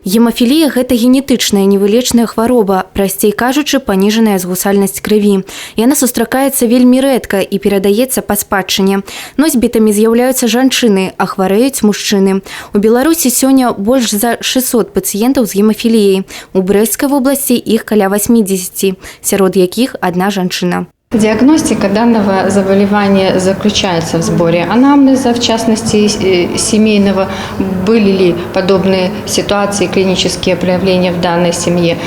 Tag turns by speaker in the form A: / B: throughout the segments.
A: Гемафілія – гэта генетычная невылечная хвароба, прасцей кажучы, паніжаная згусальнасць крыві. Яна сустракаецца вельмі рэдка і перадаецца па спадчыне. Носьбітамі з'яўляюцца жанчыны, а хварэюць мужчыны. У Беларусі сёння больш за 600 пацыентаў з гемафіліяй. У Брэсцкай вобласці іх каля 80, сярод якіх адна жанчына.
B: Диагностика данного заболевания заключается в сборе анамнеза, в частности семейного, были ли подобные ситуации, клинические проявления в данной семье.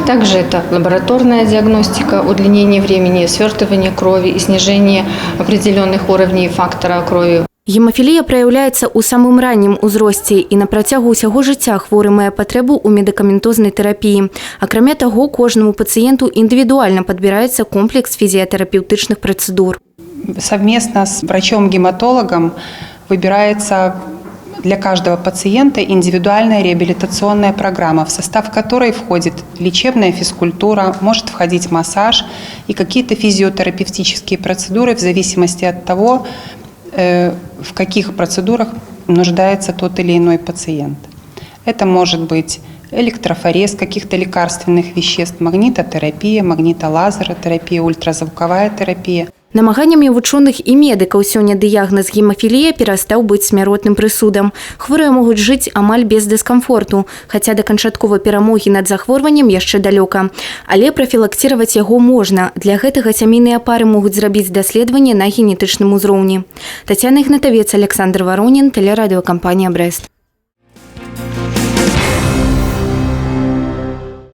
B: Также это лабораторная диагностика, удлинение времени свертывания крови и снижение определенных уровней фактора крови.
A: Гемафілія праяўляецца ў самым раннім узросце і на працягу ўсяго жыцця хворы мае патрэбу ў медыкаментознай тэрапіі. Акрамя таго, кожнаму пацыенту індывідуальна падбіраецца комплекс фізіятэрапеўтычных працэдур.
C: Совместно с врачом-гематологом выбирается для каждого пациента индивидуальная реабилитационная программа, в состав которой входит лечебная физкультура, может входить массаж и какие-то физиотерапевтические процедуры в зависимости от того, в каких процедурах нуждается тот или иной пациент. Это может быть электрофорез каких-то лекарственных веществ, магнитотерапия, магнитолазеротерапия, ультразвуковая терапия.
A: Намаганнямі вучоных і медыкаў сёння дыягназ гемафілія перастаў быць смяротным прысудам. Хворыя могуць жыць амаль без дыскамфорту, хаця да канчатковай перамогі над захворваннем яшчэ далёка. Але прафілактировать яго можна. Для гэтага сямейныя пары могуць зрабіць даследаванне на генетычным узроўні. Тацяна Ігнатавец, Александр Воронін, тэлерадыёкампанія «Брэст».